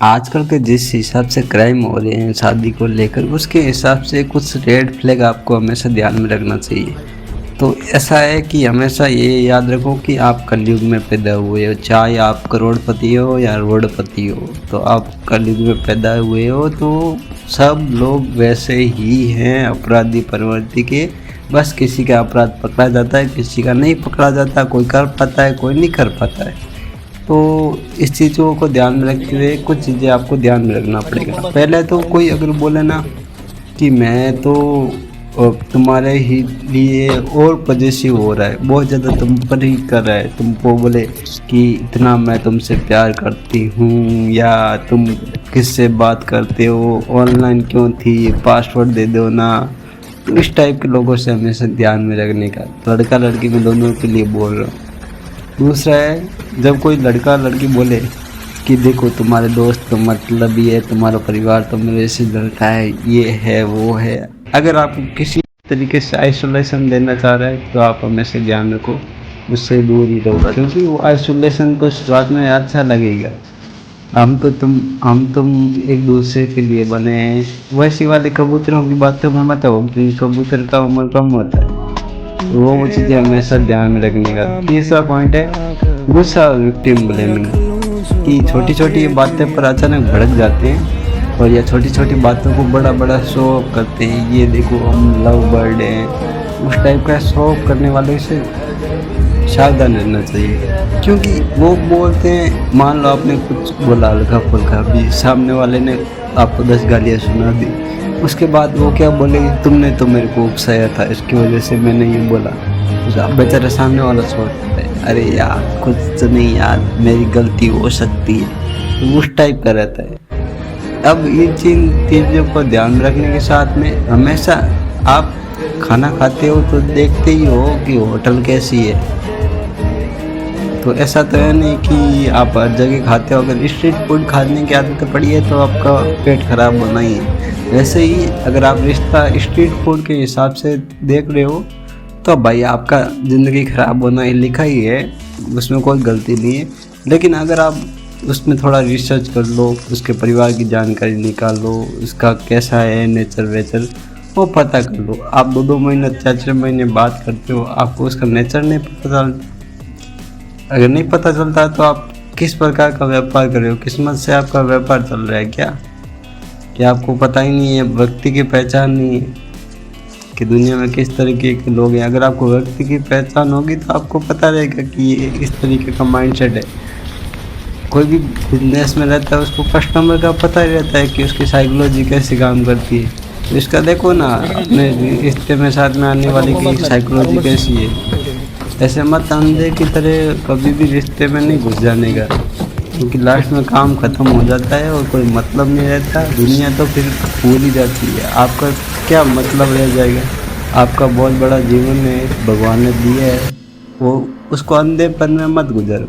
आजकल के जिस हिसाब से क्राइम हो रहे हैं शादी को लेकर, उसके हिसाब से कुछ रेड फ्लैग आपको हमेशा ध्यान में रखना चाहिए। तो ऐसा है कि हमेशा ये याद रखो कि आप कलयुग में पैदा हुए हो, चाहे आप करोड़पति हो या रोडपति हो, तो आप कलयुग में पैदा हुए हो। तो सब लोग वैसे ही हैं, अपराधी प्रवृत्ति के। बस किसी का अपराध पकड़ा जाता है, किसी का नहीं पकड़ा जाता। कोई कर पाता है, कोई नहीं कर पाता है। तो इस चीज़ों को ध्यान में रखते हुए कुछ चीज़ें आपको ध्यान में रखना पड़ेगा। पहले तो कोई अगर बोले ना कि मैं तो तुम्हारे ही लिए और पॉजिटिव हो रहा है, बहुत ज़्यादा तुम पर ही कर रहा है, तुमको बोले कि इतना मैं तुमसे प्यार करती हूँ, या तुम किससे बात करते हो, ऑनलाइन क्यों थी, पासवर्ड दे दो ना। तो इस टाइप के लोगों से हमेशा ध्यान में रखने का, लड़का लड़की में दोनों के लिए बोल रहा हूँ। दूसरा है, जब कोई लड़का लड़की बोले कि देखो तुम्हारे दोस्त तो मतलब ये है, तुम्हारा परिवार तो मेरे से लड़का है, ये है वो है, अगर आपको किसी तरीके से आइसोलेशन देना चाह रहा है तो आप हमेशा ध्यान रखो, उससे दूर ही रहो। क्योंकि वो आइसोलेशन तो शुरुआत में अच्छा लगेगा, हम तुम एक दूसरे के लिए बने हैं। वैसी वाले कबूतरों की बातों में मत हो कि कबूतर का उम्र कम होता है। वो चीज़ें हमेशा ध्यान में रखने का। तीसरा पॉइंट है गुस्सा और विक्टिम ब्लेमिंग, कि छोटी छोटी बातें पर अचानक भड़क जाते हैं और या छोटी छोटी बातों को बड़ा बड़ा शो ऑफ करते हैं। ये देखो हम लव बर्ड हैं, उस टाइप का शो ऑफ करने वाले से सावधान रहना चाहिए। क्योंकि वो बोलते हैं, मान लो आपने कुछ बोला हल्का फुल्का भी, सामने वाले ने आपको 10 गालियाँ सुना दी, उसके बाद वो क्या बोलेगी, तुमने तो मेरे को उकसाया था, इसकी वजह से मैंने ये बोला। तो बेचारा सामने वाला सोचता है अरे यार कुछ तो नहीं यार, मेरी गलती हो सकती है, तो उस टाइप का रहता है। अब इन चीज़ों को ध्यान रखने के साथ में हमेशा आप खाना खाते हो तो देखते ही हो कि होटल कैसी है। तो ऐसा तो है नहीं कि आप हर जगह खाते हो। अगर स्ट्रीट फूड खाने की आदत पड़ी है तो आपका पेट खराब होना ही है। वैसे ही अगर आप रिश्ता स्ट्रीट फूड के हिसाब से देख रहे हो तो भाई आपका ज़िंदगी ख़राब होना ही लिखा ही है, उसमें कोई गलती नहीं है। लेकिन अगर आप उसमें थोड़ा रिसर्च कर लो, उसके परिवार की जानकारी निकाल लो, उसका कैसा है नेचर वेचर, वो पता कर लो। आप 2-2 महीने 4-4 महीने बात करते हो, आपको उसका नेचर नहीं पता चलता। अगर नहीं पता चलता तो आप किस प्रकार का व्यापार कर रहे हो, किस्मत से आपका व्यापार चल रहा है क्या आपको पता ही नहीं है, व्यक्ति की पहचान नहीं है कि दुनिया में किस तरीके के लोग हैं। अगर आपको व्यक्ति की पहचान होगी तो आपको पता रहेगा कि ये इस तरीके का माइंडसेट है। कोई भी बिजनेस में रहता है उसको कस्टमर का पता ही रहता है कि उसकी साइकोलॉजी कैसे काम करती है। तो इसका देखो ना, अपने रिश्ते में साथ में आने वाले की साइकोलॉजी कैसी है। ऐसे मत अंधे की तरह कभी भी रिश्ते में नहीं घुस जाने का, क्योंकि लास्ट में काम ख़त्म हो जाता है और कोई मतलब नहीं रहता। दुनिया तो फिर भूल ही जाती है, आपका क्या मतलब रह जाएगा। आपका बहुत बड़ा जीवन है, भगवान ने दिया है, वो उसको अंधेपन में मत गुजरो।